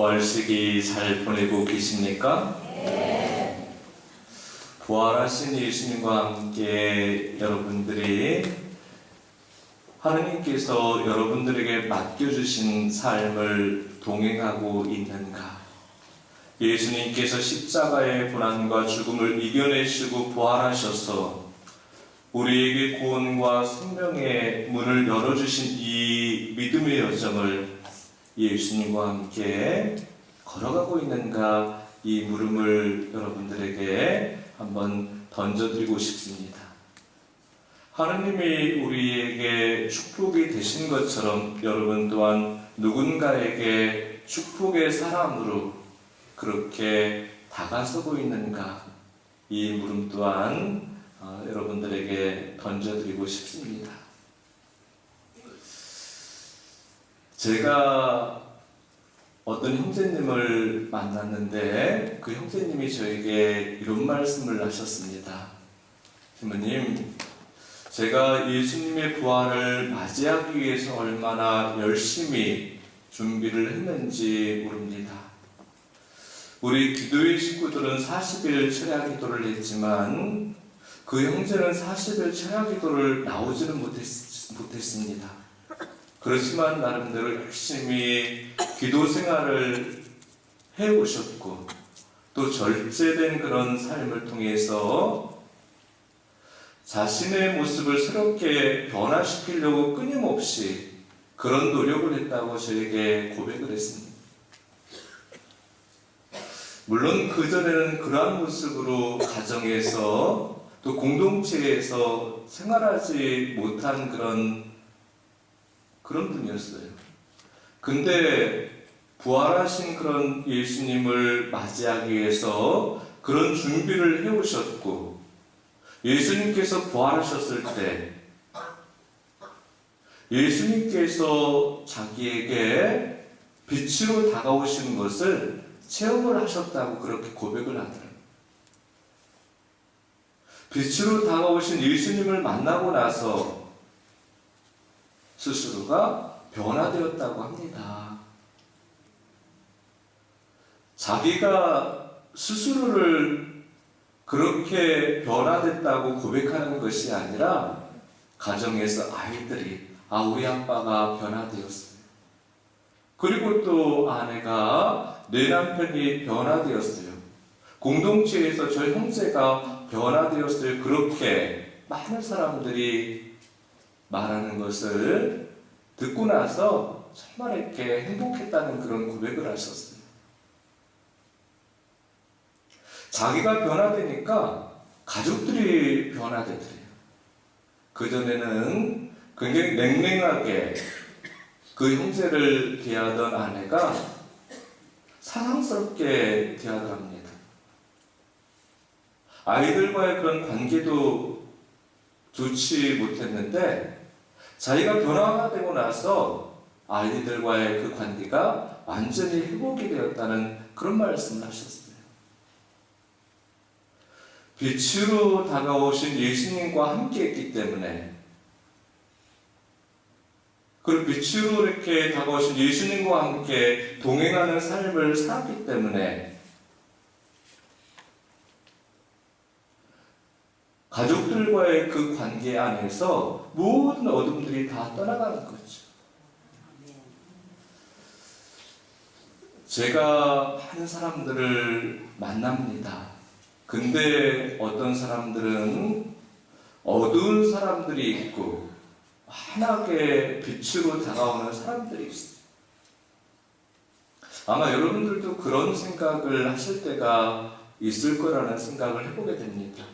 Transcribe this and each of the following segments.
부활식이 잘 보내고 계십니까? 네. 부활하신 예수님과 함께 여러분들이 하느님께서 여러분들에게 맡겨주신 삶을 동행하고 있는가? 예수님께서 십자가의 고난과 죽음을 이겨내시고 부활하셔서 우리에게 구원과 생명의 문을 열어주신 이 믿음의 여정을 예수님과 함께 걸어가고 있는가, 이 물음을 여러분들에게 한번 던져드리고 싶습니다. 하느님이 우리에게 축복이 되신 것처럼 여러분 또한 누군가에게 축복의 사람으로 그렇게 다가서고 있는가, 이 물음 또한 여러분들에게 던져드리고 싶습니다. 제가 어떤 형제님을 만났는데 그 형제님이 저에게 이런 말씀을 하셨습니다. 부모님, 제가 예수님의 부활을 맞이하기 위해서 얼마나 열심히 준비를 했는지 모릅니다. 우리 기도의 식구들은 40일 철야 기도를 했지만 그 형제는 40일 철야 기도를 나오지는 못했습니다. 그렇지만 나름대로 열심히 기도 생활을 해오셨고 또 절제된 그런 삶을 통해서 자신의 모습을 새롭게 변화시키려고 끊임없이 그런 노력을 했다고 저에게 고백을 했습니다. 물론 그전에는 그러한 모습으로 가정에서 또 공동체에서 생활하지 못한 그런 분이었어요. 근데 부활하신 그런 예수님을 맞이하기 위해서 그런 준비를 해오셨고, 예수님께서 부활하셨을 때 예수님께서 자기에게 빛으로 다가오시는 것을 체험을 하셨다고 그렇게 고백을 하더라고요. 빛으로 다가오신 예수님을 만나고 나서 스스로가 변화되었다고 합니다. 자기가 스스로를 그렇게 변화됐다고 고백하는 것이 아니라 가정에서 아이들이 우리 아빠가 변화되었어요. 그리고 또 아내가 내 남편이 변화되었어요. 공동체에서 저 형제가 변화되었어요. 그렇게 많은 사람들이 말하는 것을 듣고 나서 정말 이렇게 행복했다는 그런 고백을 하셨어요. 자기가 변화되니까 가족들이 변화되더래요. 그전에는 굉장히 냉랭하게 그 형제를 대하던 아내가 사랑스럽게 대하더랍니다. 아이들과의 그런 관계도 좋지 못했는데 자기가 변화가 되고 나서 아이들과의 그 관계가 완전히 회복이 되었다는 그런 말씀을 하셨어요. 빛으로 다가오신 예수님과 함께 했기 때문에, 그리고 빛으로 이렇게 다가오신 예수님과 함께 동행하는 삶을 살았기 때문에 가족들과의 그 관계 안에서 모든 어둠들이 다 떠나가는 거죠. 제가 많은 사람들을 만납니다. 근데 어떤 사람들은 어두운 사람들이 있고 환하게 빛으로 다가오는 사람들이 있어요. 아마 여러분들도 그런 생각을 하실 때가 있을 거라는 생각을 해보게 됩니다.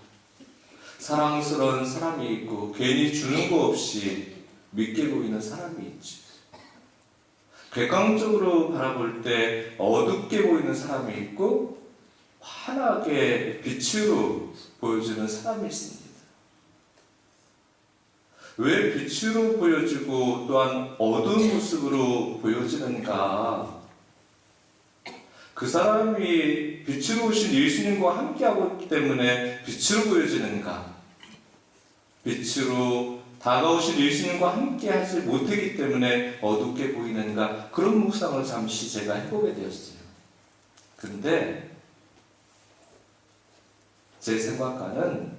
사랑스러운 사람이 있고 괜히 주는 거 없이 믿게 보이는 사람이 있지. 객관적으로 바라볼 때 어둡게 보이는 사람이 있고 환하게 빛으로 보여주는 사람이 있습니다. 왜 빛으로 보여지고 또한 어두운 모습으로 보여지는가? 그 사람이 빛으로 오신 예수님과 함께하고 있기 때문에 빛으로 보여지는가? 빛으로 다가오신 예수님과 함께하지 못했기 때문에 어둡게 보이는가? 그런 묵상을 잠시 제가 해보게 되었어요. 근데 제 생각과는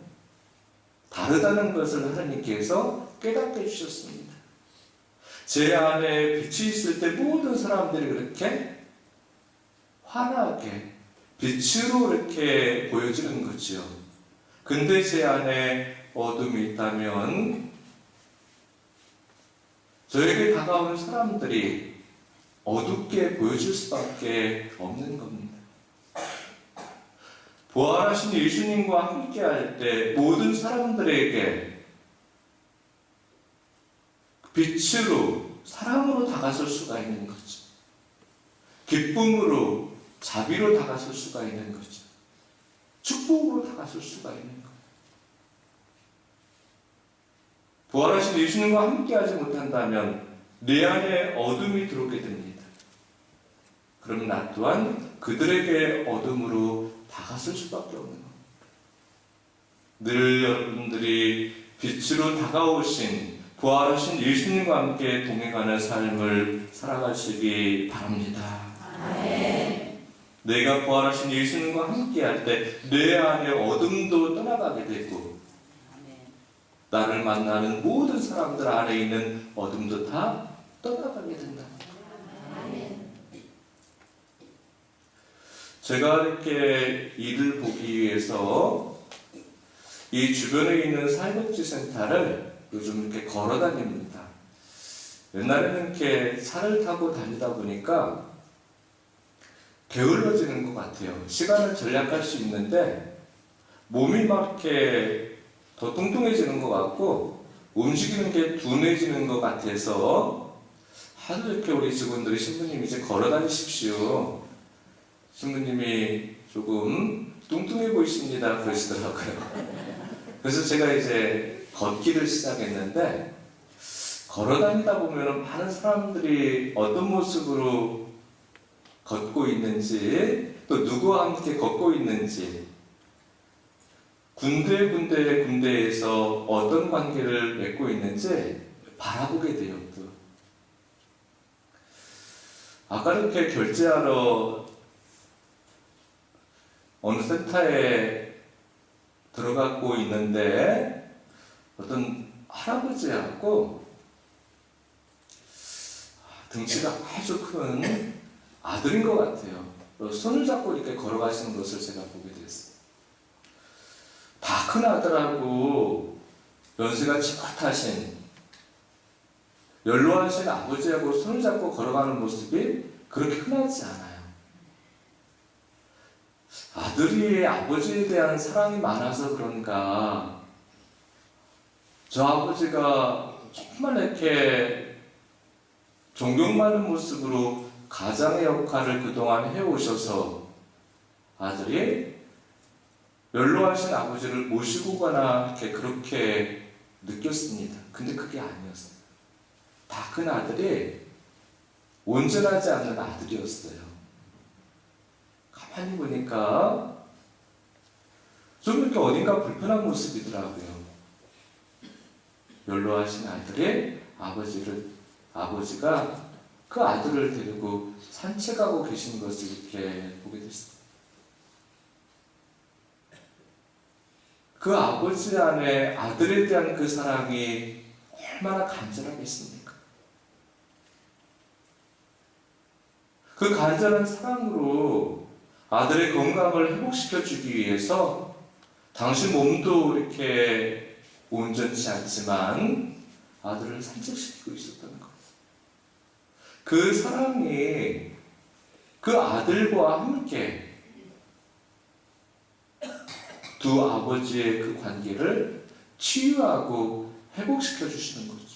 다르다는 것을 하나님께서 깨닫게 해주셨습니다. 제 안에 빛이 있을 때 모든 사람들이 그렇게 환하게 빛으로 이렇게 보여지는 거죠. 근데 제 안에 어둠이 있다면 저에게 다가오는 사람들이 어둡게 보여질 수밖에 없는 겁니다. 부활하신 예수님과 함께 할 때 모든 사람들에게 빛으로, 사랑으로 다가설 수가 있는 거죠. 기쁨으로, 자비로 다가설 수가 있는 거죠. 축복으로 다가설 수가 있는 거죠. 부활하신 예수님과 함께하지 못한다면 내 안에 어둠이 들어오게 됩니다. 그럼 나 또한 그들에게 어둠으로 다가설 수밖에 없는 겁니다. 늘 여러분들이 빛으로 다가오신 부활하신 예수님과 함께 동행하는 삶을 살아가시기 바랍니다. 아멘. 내가 부활하신 예수님과 함께 할 때 내 안에 어둠도 떠나가게 되고 나를 만나는 모든 사람들 안에 있는 어둠도 다 떠나가게 된다. 제가 이렇게 일을 보기 위해서 이 주변에 있는 사회복지센터를 요즘 이렇게 걸어 다닙니다. 옛날에는 이렇게 차를 타고 다니다 보니까 게을러지는 것 같아요. 시간을 절약할 수 있는데 몸이 막 이렇게 더 뚱뚱해지는 것 같고 움직이는 게 둔해지는 것 같아서 하도 이렇게 우리 직원들이 신부님 이제 걸어 다니십시오. 신부님이 조금 뚱뚱해 보이십니다. 그러시더라고요. 그래서 제가 이제 걷기를 시작했는데 걸어 다니다 보면 많은 사람들이 어떤 모습으로 걷고 있는지 또 누구와 함께 걷고 있는지 군데에서 어떤 관계를 맺고 있는지 바라보게 돼요. 또. 아까 이렇게 결제하러 어느 센터에 들어가고 있는데 어떤 할아버지하고 등치가 아주 큰 아들인 것 같아요. 손을 잡고 이렇게 걸어가시는 것을 제가 보게 됐어요. 다 큰 아들하고 연세가 지긋하신 연로하신 아버지하고 손을 잡고 걸어가는 모습이 그렇게 흔하지 않아요. 아들이 아버지에 대한 사랑이 많아서 그런가 저 아버지가 정말 이렇게 존경 많은 모습으로 가장의 역할을 그동안 해오셔서 아들이 연로하신 아버지를 모시고 가나 이렇게 그렇게 느꼈습니다. 근데 그게 아니었어요. 다 큰 아들이 온전하지 않는 아들이었어요. 가만히 보니까 좀 이렇게 어딘가 불편한 모습이더라고요. 연로하신 아들이 아버지가 그 아들을 데리고 산책하고 계신 것을 이렇게 보게 됐습니다. 그 아버지 안에 아들에 대한 그 사랑이 얼마나 간절하겠습니까? 그 간절한 사랑으로 아들의 건강을 회복시켜 주기 위해서 당신 몸도 이렇게 온전치 않지만 아들을 산책시키고 있었다는 것. 그 사랑이 그 아들과 함께 두 아버지의 그 관계를 치유하고 회복시켜 주시는 거죠.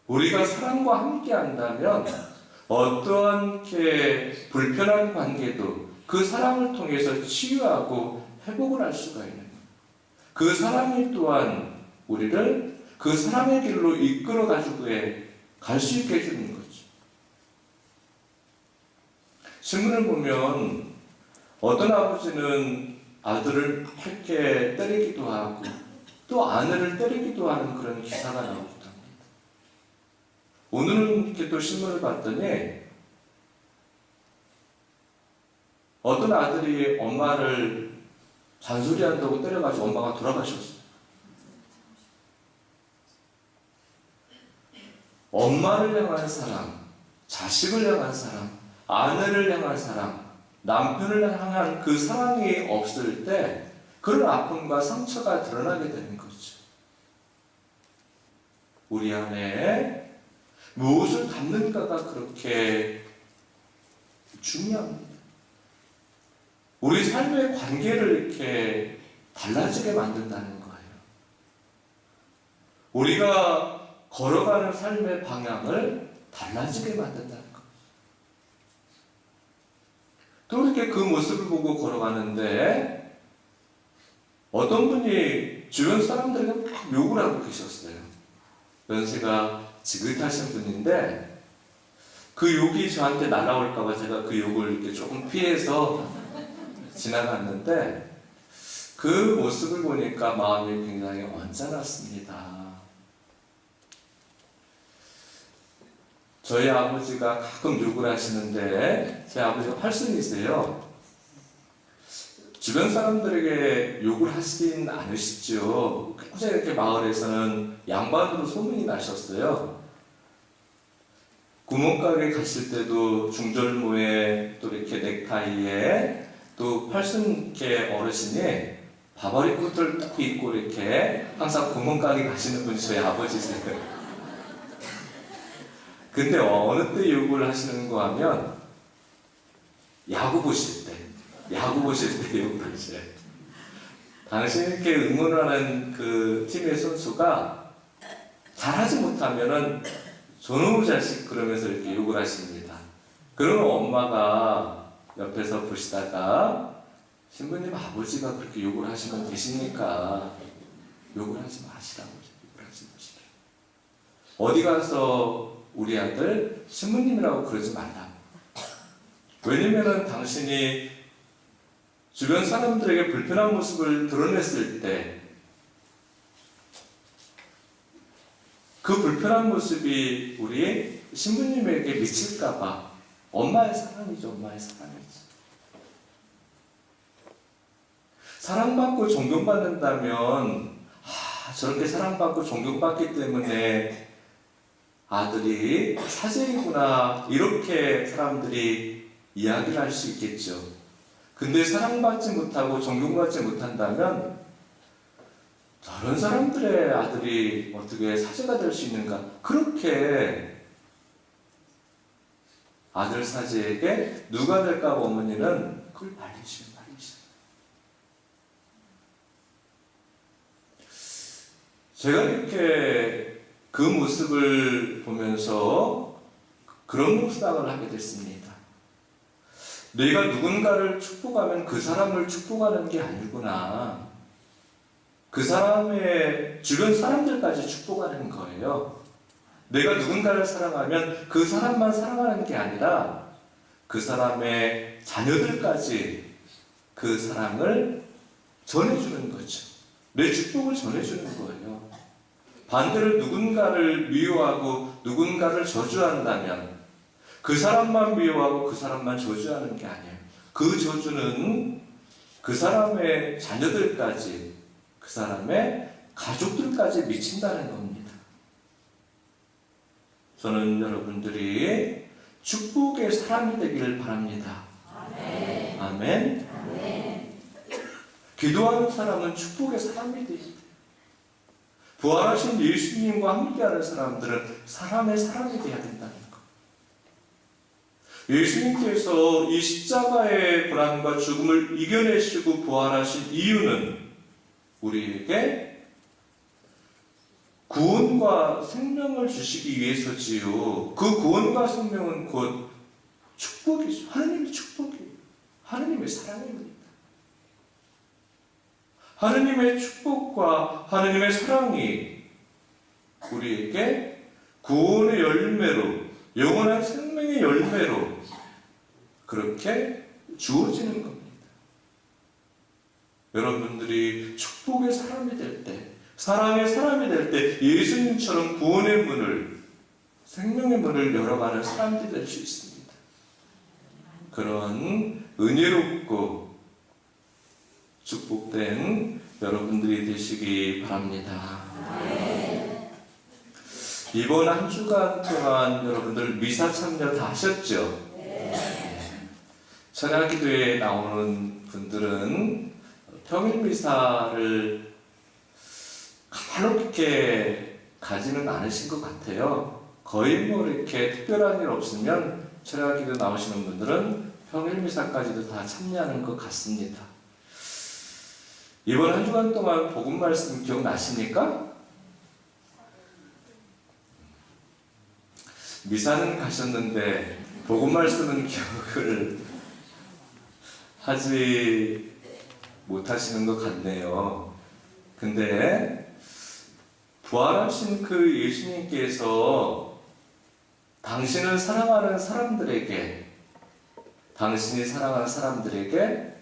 우리가 사랑과 함께 한다면 어떠한 게 불편한 관계도 그 사랑을 통해서 치유하고 회복을 할 수가 있는 거예요. 그 사랑이 또한 우리를 그 사랑의 길로 이끌어 가지고 갈 수 있게 해주는 거죠. 신문을 보면 어떤 아버지는 아들을 이렇게 때리기도 하고 또 아내를 때리기도 하는 그런 기사가 나오기도 합니다. 오늘은 이렇게 또 신문을 봤더니 어떤 아들이 엄마를 잔소리한다고 때려가지고 엄마가 돌아가셨어요. 엄마를 향한 사랑, 자식을 향한 사랑, 아내를 향한 사랑, 남편을 향한 그 사랑이 없을 때 그런 아픔과 상처가 드러나게 되는 거죠. 우리 안에 무엇을 담는가가 그렇게 중요합니다. 우리 삶의 관계를 이렇게 달라지게 만든다는 거예요. 우리가 걸어가는 삶의 방향을 달라지게 만든다는 거예요. 또 이렇게 그 모습을 보고 걸어가는데 어떤 분이 주변 사람들에게 막 욕을 하고 계셨어요. 연세가 지긋하신 분인데 그 욕이 저한테 날아올까봐 제가 그 욕을 이렇게 조금 피해서 지나갔는데 그 모습을 보니까 마음이 굉장히 언짢았습니다. 저희 아버지가 가끔 욕을 하시는데 제 아버지가 팔순이세요. 주변 사람들에게 욕을 하시진 않으시죠. 굉장히 이렇게 마을에서는 양반으로 소문이 나셨어요. 구멍가게 가실 때도 중절모에 또 이렇게 넥타이에 또 팔순계 어르신이 바바리 코트를 딱 입고 이렇게 항상 구멍가게 가시는 분이 저희 아버지세요. 근데 어느 때 욕을 하시는 거 하면 야구 보실 때 욕을 하셔요. 당신께 응원하는 그 팀의 선수가 잘하지 못하면은 저놈의 자식 그러면서 이렇게 욕을 하십니다. 그러면 엄마가 옆에서 보시다가 신부님 아버지가 그렇게 욕을 하시면 되십니까? 욕을 하지 마시라고. 욕을 하지 마시라고. 어디 가서 우리 아들 신부님이라고 그러지 말라. 왜냐면은 당신이 주변 사람들에게 불편한 모습을 드러냈을 때 그 불편한 모습이 우리 신부님에게 미칠까봐 엄마의 사랑이죠. 엄마의 사랑이죠. 사랑받고 존경받는다면 저렇게 사랑받고 존경받기 때문에 아들이 사제이구나 이렇게 사람들이 이야기를 할 수 있겠죠. 근데 사랑받지 못하고 존경받지 못한다면 저런 사람들의 아들이 어떻게 사제가 될 수 있는가? 그렇게 아들 사제에게 누가 될까 어머니는 그걸 말리시는 말이죠. 제가 이렇게 그 모습을 보면서 그런 묵상을 하게 됐습니다. 내가 누군가를 축복하면 그 사람을 축복하는 게 아니구나. 그 사람의 주변 사람들까지 축복하는 거예요. 내가 누군가를 사랑하면 그 사람만 사랑하는 게 아니라 그 사람의 자녀들까지 그 사랑을 전해주는 거죠. 내 축복을 전해주는 거예요. 반대로 누군가를 미워하고 누군가를 저주한다면 그 사람만 미워하고 그 사람만 저주하는 게 아니에요. 그 저주는 그 사람의 자녀들까지 그 사람의 가족들까지 미친다는 겁니다. 저는 여러분들이 축복의 사람이 되기를 바랍니다. 아멘. 아멘. 아멘. 기도하는 사람은 축복의 사람이 되지. 부활하신 예수님과 함께하는 사람들은 사람의 사람이 되어야 된다는 것. 예수님께서 이 십자가의 고난과 죽음을 이겨내시고 부활하신 이유는 우리에게 구원과 생명을 주시기 위해서지요. 그 구원과 생명은 곧 축복이죠. 하느님의 축복이에요. 하느님의 사랑입니다. 하느님의 축복과 하느님의 사랑이 우리에게 구원의 열매로, 영원한 생명의 열매로 그렇게 주어지는 겁니다. 여러분들이 축복의 사람이 될 때, 사랑의 사람이 될 때 예수님처럼 구원의 문을, 생명의 문을 열어가는 사람들이 될 수 있습니다. 그런 은혜롭고 축복된 여러분들이 되시기 바랍니다. 이번 한 주간 동안 여러분들 미사 참여 다 하셨죠? 천야기도에 나오는 분들은 평일 미사를 가볍게 가지는 않으신 것 같아요. 거의 뭐 이렇게 특별한 일 없으면 천야기도 나오시는 분들은 평일 미사까지도 다 참여하는 것 같습니다. 이번 한 주간 동안 복음 말씀 기억나십니까? 미사는 가셨는데 복음 말씀은 기억을 하지 못하시는 것 같네요. 근데 부활하신 그 예수님께서 당신을 사랑하는 사람들에게, 당신이 사랑하는 사람들에게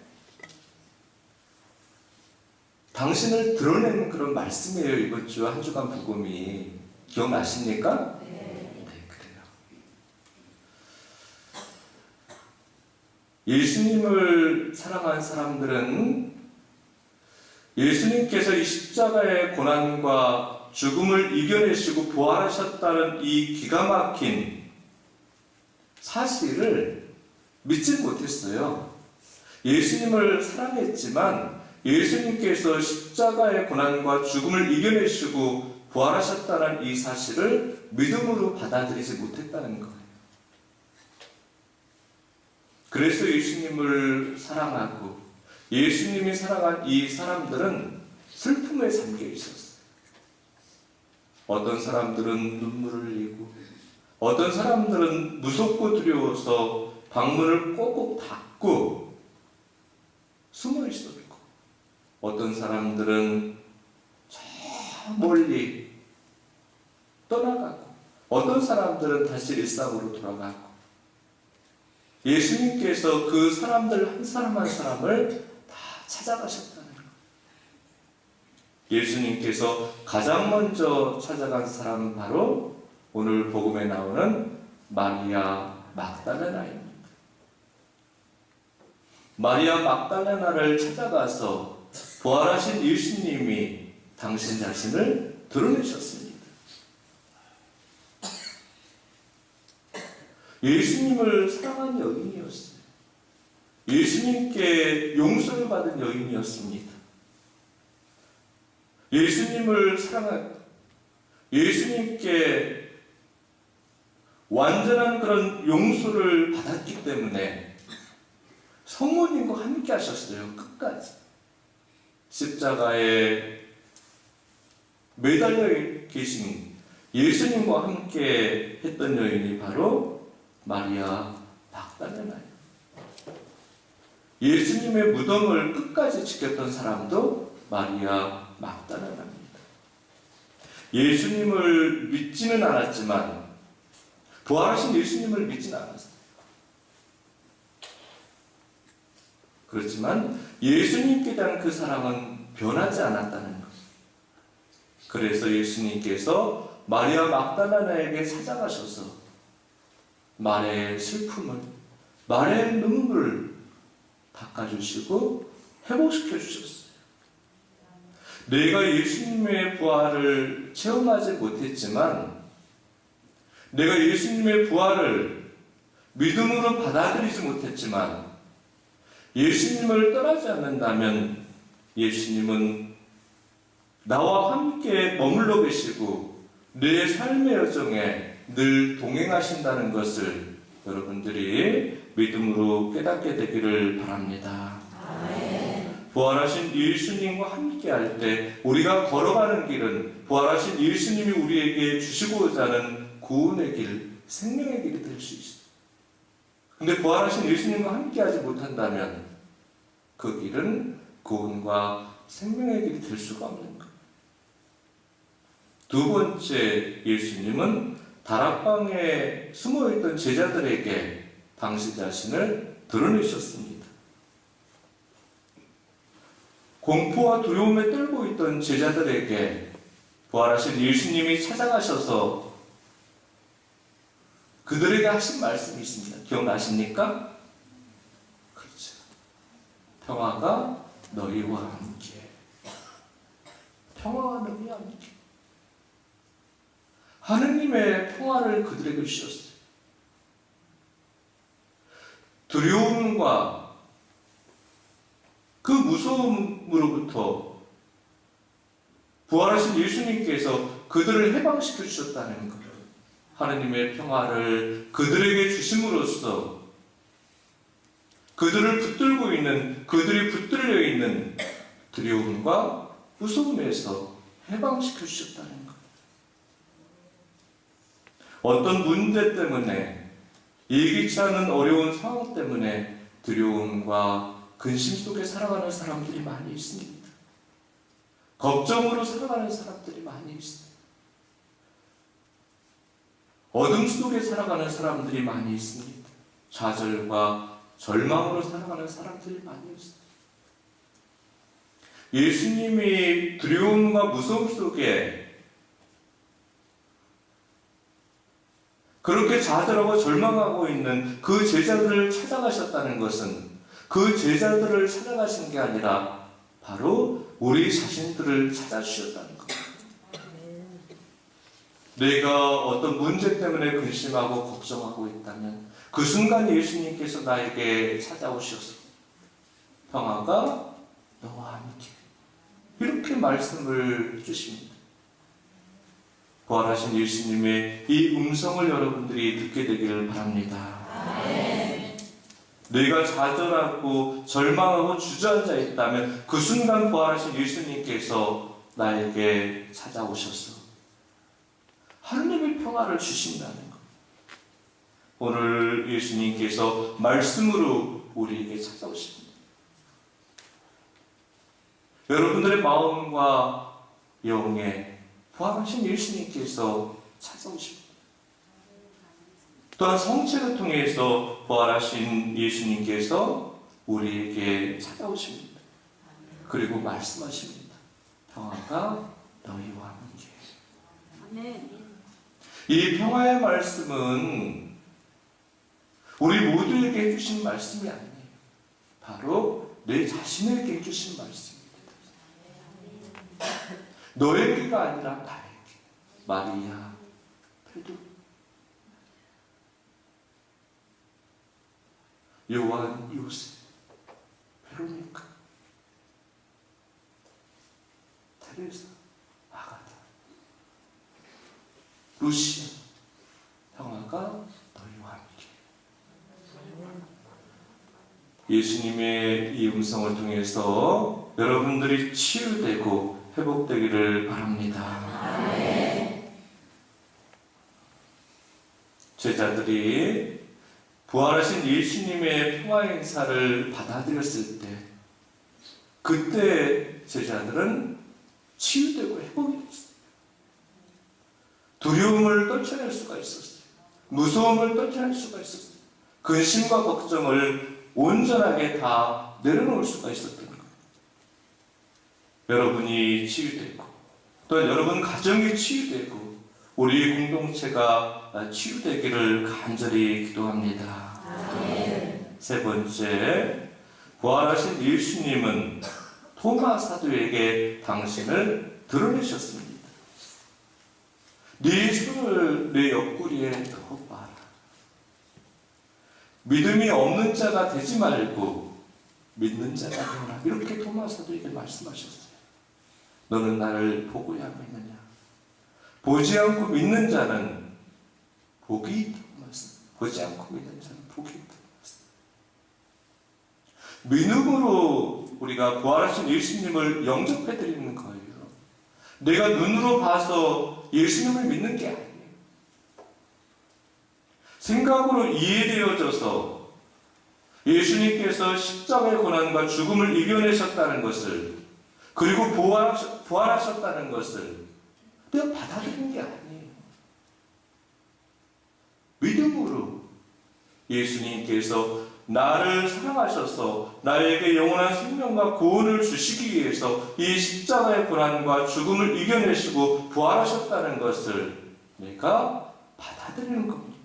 당신을 드러내는 그런 말씀이에요. 이번 주 한 주간 복음이. 기억나십니까? 네, 그래요. 예수님을 사랑하는 사람들은 예수님께서 이 십자가의 고난과 죽음을 이겨내시고 부활하셨다는 이 기가 막힌 사실을 믿지 못했어요. 예수님을 사랑했지만 예수님께서 십자가의 고난과 죽음을 이겨내시고 부활하셨다는 이 사실을 믿음으로 받아들이지 못했다는 거예요. 그래서 예수님을 사랑하고 예수님이 사랑한 이 사람들은 슬픔에 잠겨 있었어요. 어떤 사람들은 눈물을 흘리고, 어떤 사람들은 무섭고 두려워서 방문을 꼭꼭 닫고 숨어 있었고, 어떤 사람들은 저 멀리 떠나가고, 어떤 사람들은 다시 일상으로 돌아가고, 예수님께서 그 사람들 한 사람 한 사람을 다 찾아가셨다는 거예요. 예수님께서 가장 먼저 찾아간 사람은 바로 오늘 복음에 나오는 마리아 막달레나입니다. 마리아 막달레나를 찾아가서 부활하신 예수님이 당신 자신을 드러내셨습니다. 예수님을 사랑한 여인이었어요. 예수님께 용서를 받은 여인이었습니다. 예수님을 사랑한, 예수님께 완전한 그런 용서를 받았기 때문에 성모님과 함께 하셨어요. 끝까지. 십자가에 매달려 계신 예수님과 함께 했던 여인이 바로 마리아 막달레나예요. 예수님의 무덤을 끝까지 지켰던 사람도 마리아 막달레나입니다. 예수님을 믿지는 않았지만, 부활하신 예수님을 믿지는 않았어요. 그렇지만 예수님께 대한 그 사랑은 변하지 않았다는 것. 그래서 예수님께서 마리아 막달레나에게 찾아가셔서 마리아의 슬픔을, 마리아의 눈물을 닦아주시고 회복시켜 주셨어요. 내가 예수님의 부활을 체험하지 못했지만, 내가 예수님의 부활을 믿음으로 받아들이지 못했지만, 예수님을 떠나지 않는다면 예수님은 나와 함께 머물러 계시고 내 삶의 여정에 늘 동행하신다는 것을 여러분들이 믿음으로 깨닫게 되기를 바랍니다. 아멘. 부활하신 예수님과 함께 할 때 우리가 걸어가는 길은 부활하신 예수님이 우리에게 주시고자 하는 구원의 길, 생명의 길이 될 수 있어요. 근데 부활하신 예수님과 함께 하지 못한다면 그 길은 구원과 생명의 길이 될 수가 없는 거예요. 두 번째, 예수님은 다락방에 숨어있던 제자들에게 당신 자신을 드러내셨습니다. 공포와 두려움에 떨고 있던 제자들에게 부활하신 예수님이 찾아가셔서 그들에게 하신 말씀이 있습니다. 기억나십니까? 평화가 너희와 함께. 평화가 너희와 함께. 하느님의 평화를 그들에게 주셨어요. 두려움과 그 무서움으로부터 부활하신 예수님께서 그들을 해방시켜 주셨다는 것. 하느님의 평화를 그들에게 주심으로써 그들을 붙들고 있는, 그들이 붙들려 있는 두려움과 무서움에서 해방시켜 주셨다는 것. 어떤 문제 때문에, 예기치 않은 어려운 상황 때문에 두려움과 근심 속에 살아가는 사람들이 많이 있습니다. 걱정으로 살아가는 사람들이 많이 있습니다. 어둠 속에 살아가는 사람들이 많이 있습니다. 좌절과 절망으로 살아가는 사람들이 많이 있습니다. 예수님이 두려움과 무서움 속에 그렇게 좌절하고 절망하고 있는 그 제자들을 찾아가셨다는 것은 그 제자들을 찾아가신 게 아니라 바로 우리 자신들을 찾아주셨다는 겁니다. 내가 어떤 문제 때문에 근심하고 걱정하고 있다면 그 순간 예수님께서 나에게 찾아오셔서 평화가 너와 함께 이렇게 말씀을 주십니다. 부활하신 예수님의 이 음성을 여러분들이 듣게 되기를 바랍니다. 내가 좌절하고 절망하고 주저앉아 있다면 그 순간 부활하신 예수님께서 나에게 찾아오셔서 하느님의 평화를 주신다는 것. 오늘 예수님께서 말씀으로 우리에게 찾아오십니다. 여러분들의 마음과 영에 부활하신 예수님께서 찾아오십니다. 또한 성체를 통해서 부활하신 예수님께서 우리에게 찾아오십니다. 그리고 말씀하십니다. 평화가 너희와 함께. 이 평화의 말씀은 우리 모두에게 해주신 말씀이 아니에요. 바로 내 자신에게 해주신 말씀입니다. 너에게가 아니라 나에게. 마리아, 베드로, 요한, 요셉, 베로니카, 테레사, 아가타, 루시아, 평화가 너희와 함께. 예수님의 이 음성을 통해서 여러분들이 치유되고 회복되기를 바랍니다. 제자들이 부활하신 예수님의 평화의 인사를 받아들였을 때 그때 제자들은 치유되고 회복이 됐어요. 두려움을 떨쳐낼 수가 있었어요. 무서움을 떨쳐낼 수가 있었어요. 근심과 걱정을 온전하게 다 내려놓을 수가 있었던 거예요. 여러분이 치유되고 또한 여러분 가정이 치유되고 우리 공동체가 치유되기를 간절히 기도합니다. 세 번째, 부활하신 예수님은 토마 사도에게 당신을 드러내셨습니다. 네 손을 내 옆구리에 넣어봐라. 믿음이 없는 자가 되지 말고 믿는 자가 되라. 이렇게 토마 사도에게 말씀하셨어요. 너는 나를 보고야 믿느냐? 보지 않고 믿는 자는 복이 있다고 말씀. 보지 않고 믿는 자는 복이 있다고 말씀. 믿음으로 우리가 부활하신 예수님을 영접해드리는 거예요. 내가 눈으로 봐서 예수님을 믿는 게 아니에요. 생각으로 이해되어져서 예수님께서 십자가의 고난과 죽음을 이겨내셨다는 것을 그리고 부활하셨다는 것을 내가 받아들이는 게 아니에요. 믿음으로 예수님께서 나를 사랑하셔서 나에게 영원한 생명과 구원을 주시기 위해서 이 십자가의 고난과 죽음을 이겨내시고 부활하셨다는 것을 내가 받아들이는 겁니다.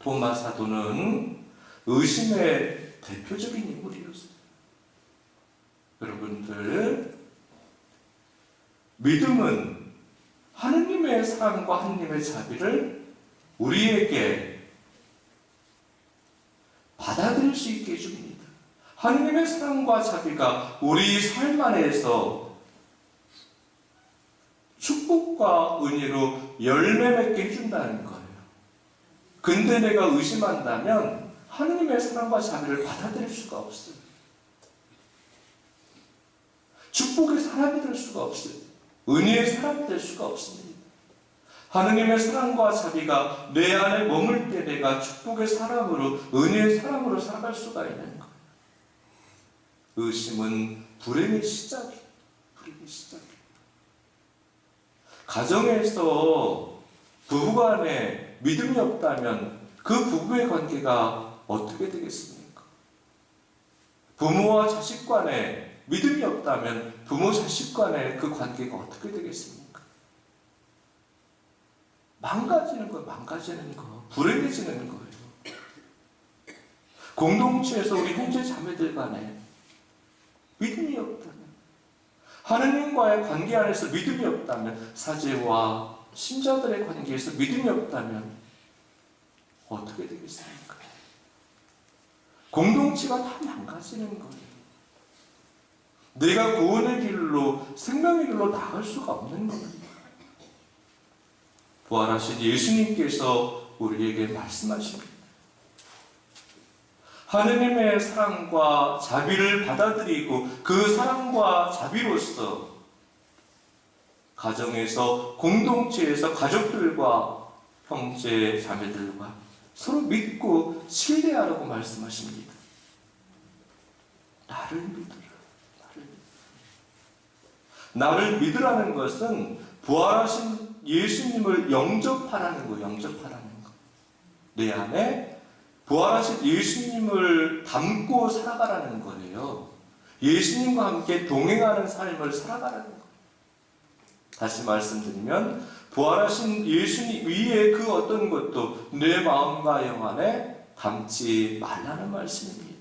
토마 사도는 의심의 대표적인 인물이었어요. 여러분들, 믿음은 하느님의 사랑과 하느님의 자비를 우리에게 받아들일 수 있게 해줍니다. 하느님의 사랑과 자비가 우리 삶 안에서 축복과 은혜로 열매 맺게 해준다는 거예요. 근데 내가 의심한다면 하느님의 사랑과 자비를 받아들일 수가 없어요. 축복의 사람이 될 수가 없어요. 은혜의 사람이 될 수가 없습니다. 하느님의 사랑과 자비가 내 안에 머물 때 내가 축복의 사람으로, 은혜의 사람으로 살아갈 수가 있는 거예요. 의심은 불행의 시작이에요. 불행의 시작이에요. 가정에서 부부간에 믿음이 없다면 그 부부의 관계가 어떻게 되겠습니까? 부모와 자식 간에 믿음이 없다면 부모 자식 간에 그 관계가 어떻게 되겠습니까? 망가지는 거, 불행해지는 거예요. 공동체에서 우리 형제 자매들 간에 믿음이 없다면, 하느님과의 관계 안에서 믿음이 없다면, 사제와 신자들의 관계에서 믿음이 없다면 어떻게 되겠습니까? 공동체가 다 망가지는 거예요. 내가 구원의 길로, 생명의 길로 나갈 수가 없는 겁니다. 부활하신 예수님께서 우리에게 말씀하십니다. 하느님의 사랑과 자비를 받아들이고 그 사랑과 자비로서 가정에서, 공동체에서 가족들과 형제 자매들과 서로 믿고 신뢰하라고 말씀하십니다. 나를 믿으라. 나를 믿으라는 것은 부활하신 예수님을 영접하라는 거, 영접하라는 거. 내 안에 부활하신 예수님을 담고 살아가라는 거예요. 예수님과 함께 동행하는 삶을 살아가라는 거예요. 다시 말씀드리면, 부활하신 예수님 위에 그 어떤 것도 내 마음과 영 안에 담지 말라는 말씀입니다.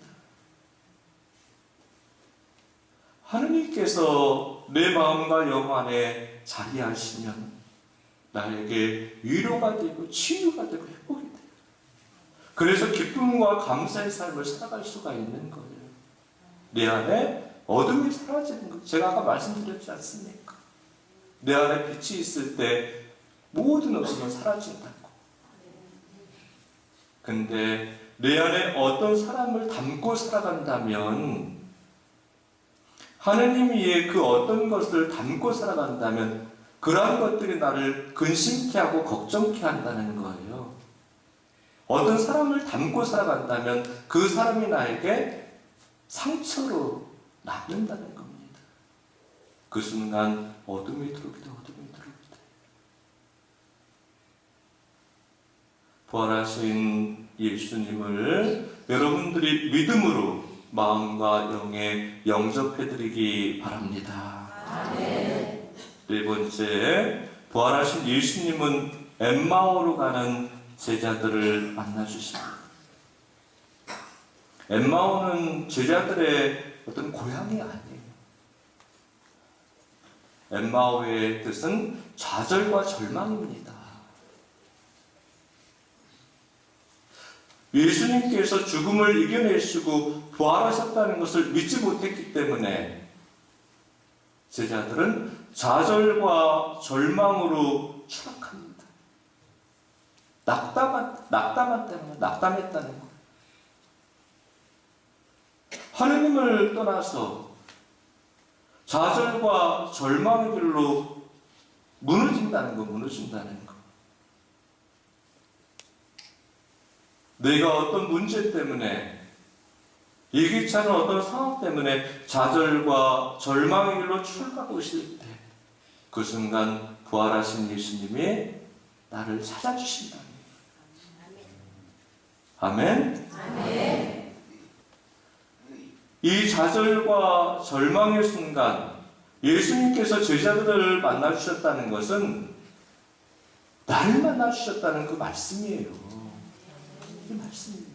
하느님께서 내 마음과 영 안에 자리하시면 나에게 위로가 되고 치유가 되고 회복이 돼요. 그래서 기쁨과 감사의 삶을 살아갈 수가 있는 거예요. 내 안에 어둠이 사라지는 거예요. 제가 아까 말씀드렸지 않습니까? 내 안에 빛이 있을 때 모든 어둠은 사라진다고. 근데 내 안에 어떤 사람을 담고 살아간다면, 하느님 위에 그 어떤 것을 담고 살아간다면 그러한 것들이 나를 근심케 하고 걱정케 한다는 거예요. 어떤 사람을 담고 살아간다면 그 사람이 나에게 상처로 남는다는 겁니다. 그 순간 어둠이 들어오게 돼. 부활하신 예수님을 여러분들이 믿음으로 마음과 영에 영접해드리기 바랍니다. 아멘. 네 번째, 부활하신 예수님은 엠마오로 가는 제자들을 만나주십니다. 엠마오는 제자들의 어떤 고향이 아니에요. 엠마오의 뜻은 좌절과 절망입니다. 예수님께서 죽음을 이겨내시고 부활하셨다는 것을 믿지 못했기 때문에 제자들은 좌절과 절망으로 추락합니다. 낙담했다는 거예요. 하느님을 떠나서 좌절과 절망의 길로 무너진다는 거. 내가 어떤 문제 때문에, 예기치 않은 어떤 상황 때문에 좌절과 절망의 길로 출가하고 있을 때, 그 순간 부활하신 예수님이 나를 찾아주신다. 아멘? 아멘. 이 좌절과 절망의 순간 예수님께서 제자들을 만나주셨다는 것은 나를 만나주셨다는 그 말씀이에요. 이 말씀입니다.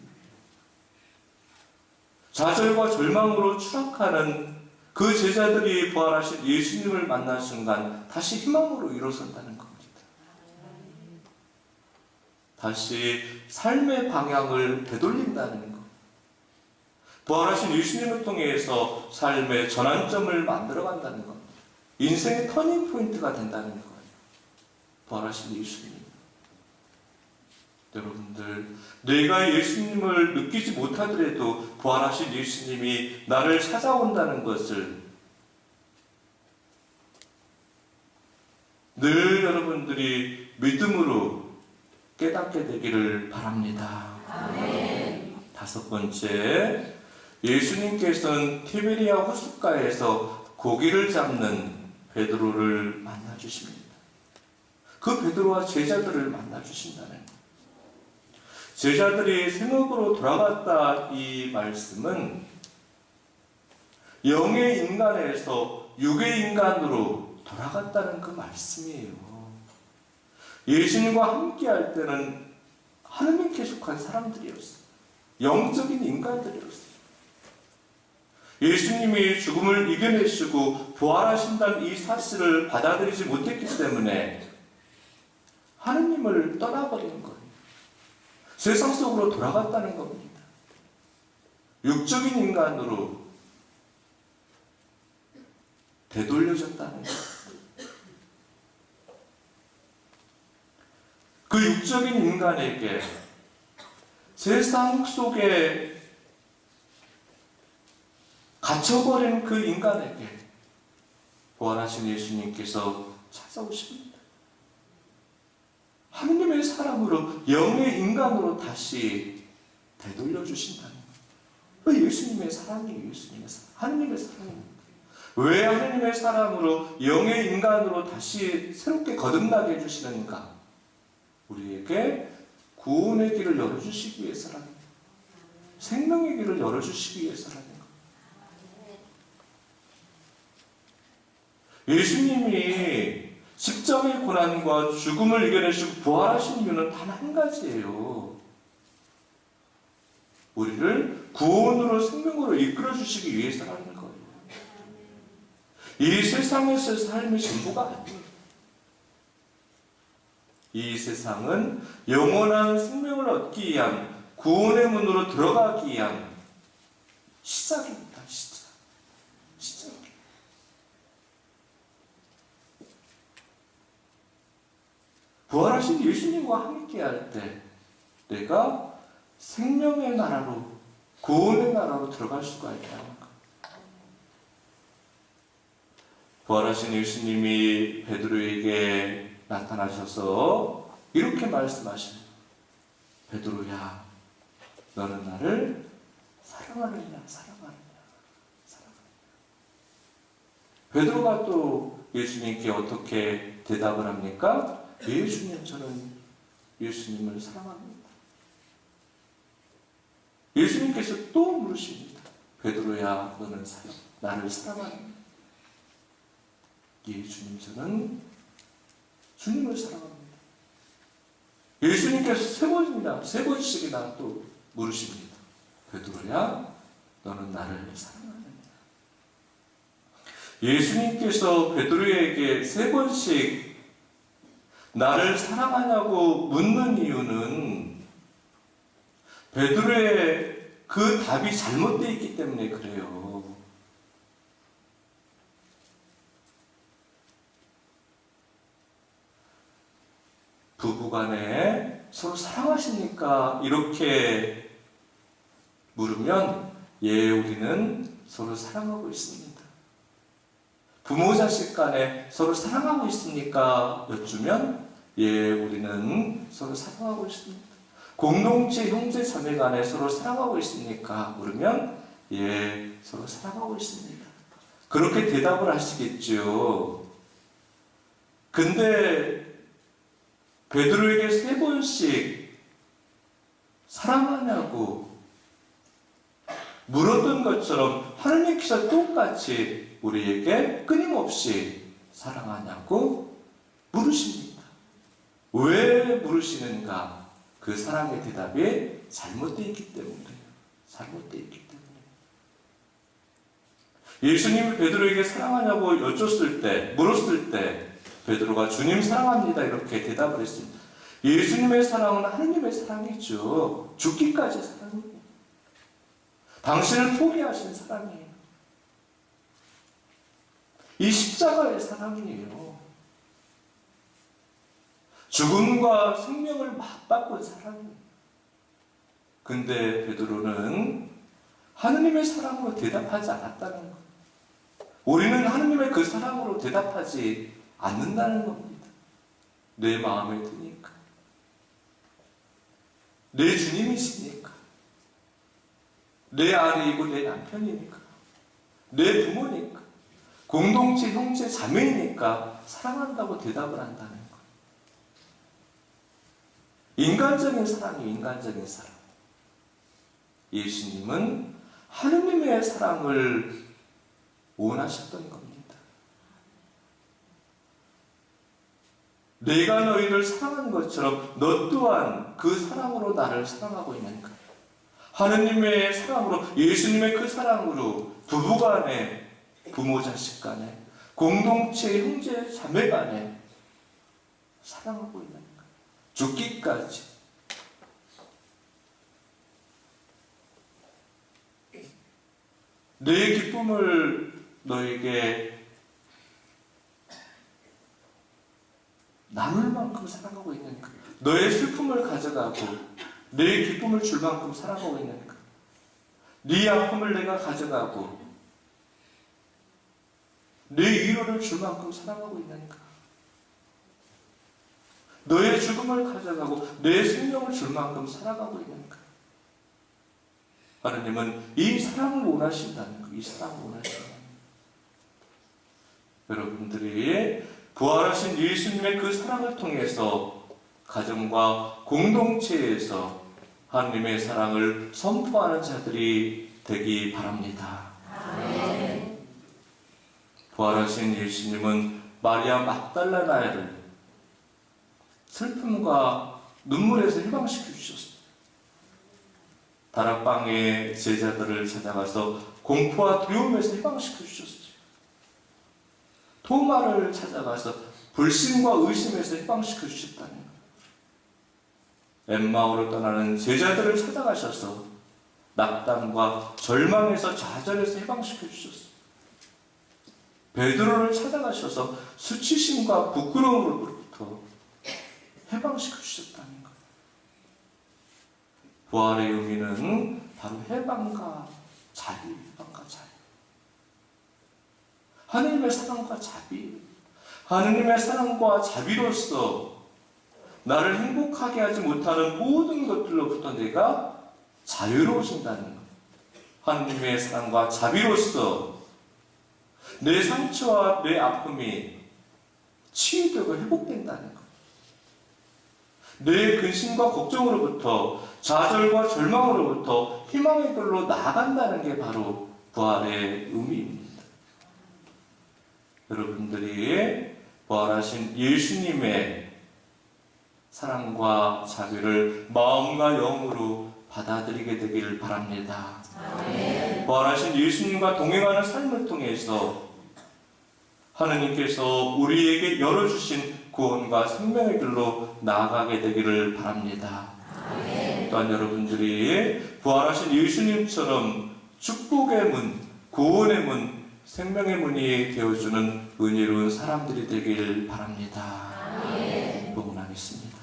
좌절과 절망으로 추락하는 그 제자들이 부활하신 예수님을 만난 순간 다시 희망으로 일어선다는 겁니다. 다시 삶의 방향을 되돌린다는 것. 부활하신 예수님을 통해서 삶의 전환점을 만들어간다는 겁니다. 인생의 터닝 포인트가 된다는 거예요. 부활하신 예수님. 여러분들, 내가 예수님을 느끼지 못하더라도 부활하신 예수님이 나를 찾아온다는 것을 늘 여러분들이 믿음으로 깨닫게 되기를 바랍니다. 아멘. 다섯 번째, 예수님께서는 티베리아 호숫가에서 고기를 잡는 베드로를 만나 주십니다. 그 베드로와 제자들을 만나 주신다는 거예요. 제자들이 생업으로 돌아갔다 이 말씀은 영의 인간에서 육의 인간으로 돌아갔다는 그 말씀이에요. 예수님과 함께 할 때는 하느님께 속한 사람들이었어요. 영적인 인간들이었어요. 예수님이 죽음을 이겨내시고 부활하신다는 이 사실을 받아들이지 못했기 때문에 하느님을 떠나버린 거예요. 세상 속으로 돌아갔다는 겁니다. 육적인 인간으로 되돌려졌다는 거예요. 그 육적인 인간에게 세상 속에 갇혀버린 그 인간에게 부활하신 예수님께서 찾아오십니다. 하느님의 사람으로 영의 인간으로 다시 되돌려 주신다는 거예요. 예수님의 사랑이에요. 예수님의 사랑. 하느님의 사랑입니다. 왜 하느님의 사람으로 영의 인간으로 다시 새롭게 거듭나게 해주시는가? 우리에게 구원의 길을 열어주시기 위해서라는 거예요. 생명의 길을 열어주시기 위해서라는 거예요. 예수님이 십자가의 고난과 죽음을 이겨내시고 부활하신 이유는 단 한 가지예요. 우리를 구원으로 생명으로 이끌어주시기 위해서라는 거예요. 이 세상에서의 삶이 전부가 아니에요. 이 세상은 영원한 생명을 얻기 위한 구원의 문으로 들어가기 위한 시작입니다. 시작. 부활하신 예수님과 함께 할 때 내가 생명의 나라로, 구원의 나라로 들어갈 수가 있다는 것. 부활하신 예수님이 베드로에게 나타나셔서 이렇게 말씀하십니다. 베드로야, 너는 나를 사랑하느냐, 사랑하느냐. 베드로가 또 예수님께 어떻게 대답을 합니까? 예수님, 저는 예수님을 사랑합니다. 예수님께서 또 물으십니다. 베드로야, 너는 나를 사랑하느냐? 예수님, 저는 주님을 사랑합니다. 예수님께서 세 번씩이나 또 물으십니다. 베드로야, 너는 나를 사랑하느냐? 예수님께서 베드로에게 세 번씩 나를 사랑하냐고 묻는 이유는 베드로의 그 답이 잘못되어 있기 때문에 그래요. 부부간에 서로 사랑하십니까? 이렇게 물으면 예, 우리는 서로 사랑하고 있습니다. 부모 자식 간에 서로 사랑하고 있습니까? 여쭈면 예, 우리는 서로 사랑하고 있습니다. 공동체 형제 자매 간에 서로 사랑하고 있습니까? 물으면 예, 서로 사랑하고 있습니다. 그렇게 대답을 하시겠죠. 근데 베드로에게 세 번씩 사랑하냐고 물었던 것처럼 하느님께서 똑같이 우리에게 끊임없이 사랑하냐고 물으십니다. 왜 물으시는가? 그 사랑의 대답이 잘못되어 있기 때문이에요. 잘못되어 있기 때문에. 예수님이 베드로에게 사랑하냐고 물었을 때 베드로가 주님 사랑합니다 이렇게 대답을 했습니다. 예수님의 사랑은 하느님의 사랑이죠. 죽기까지 사랑이에요. 당신을 포기하신 사랑이에요. 이 십자가의 사랑이에요. 죽음과 생명을 맞바꾼 사랑이에요. 근데 베드로는 하느님의 사랑으로 대답하지 않았다는 거예요. 우리는 하느님의 그 사랑으로 대답하지 않는다는 겁니다. 내 마음에 드니까. 내 주님이시니까. 내 아내이고 내 남편이니까. 내 부모니까. 공동체, 형제, 자매이니까 사랑한다고 대답을 한다는 거예요. 인간적인 사랑이 인간적인 사랑. 예수님은 하느님의 사랑을 원하셨던 겁니다. 내가 너희를 사랑한 것처럼 너 또한 그 사랑으로 나를 사랑하고 있는가? 하느님의 사랑으로, 예수님의 그 사랑으로 부부간에, 부모 자식 간에, 공동체 형제 자매 간에 사랑하고 있는가? 죽기까지. 내 기쁨을 너에게 나눌 만큼 사랑하고 있는가? 너의 슬픔을 가져가고 내 기쁨을 줄 만큼 사랑하고 있는가? 네 아픔을 내가 가져가고 내 위로를 줄 만큼 사랑하고 있는가? 너의 죽음을 가져가고 내 생명을 줄 만큼 살아가고 있는가? 하나님은 이 사랑을 원하신다는 거, 이 사랑을 원하신다는 거. 여러분들이 부활하신 예수님의 그 사랑을 통해서 가정과 공동체에서 하나님의 사랑을 선포하는 자들이 되기 바랍니다. 아멘. 부활하신 예수님은 마리아 막달라나를 슬픔과 눈물에서 해방시켜 주셨습니다. 다락방의 제자들을 찾아가서 공포와 두려움에서 해방시켜 주셨어요. 토마를 찾아가서 불신과 의심에서 해방시켜 주셨다는 거예요. 엠마오로 떠나는 제자들을 찾아가셔서 낙담과 절망에서 좌절에서 해방시켜 주셨어요. 베드로를 찾아가셔서 수치심과 부끄러움으로부터 해방시켜 주셨다는 거예요. 부활의 의미는 바로 해방과 자유, 해방과 자유. 하느님의 사랑과 자비, 하느님의 사랑과 자비로서 나를 행복하게 하지 못하는 모든 것들로부터 내가 자유로워진다는 것. 하느님의 사랑과 자비로서 내 상처와 내 아픔이 치유되고 회복된다는 것. 내 근심과 걱정으로부터, 좌절과 절망으로부터 희망의 길로 나아간다는 게 바로 부활의 의미입니다. 여러분들이 부활하신 예수님의 사랑과 자비를 마음과 영으로 받아들이게 되길 바랍니다. 아멘. 부활하신 예수님과 동행하는 삶을 통해서 하느님께서 우리에게 열어주신 구원과 생명의 길로 나아가게 되기를 바랍니다. 아멘. 또한 여러분들이 부활하신 예수님처럼 축복의 문, 구원의 문, 생명의 문이 되어주는 은혜로운 사람들이 되길 바랍니다. 아멘. 복음하겠습니다.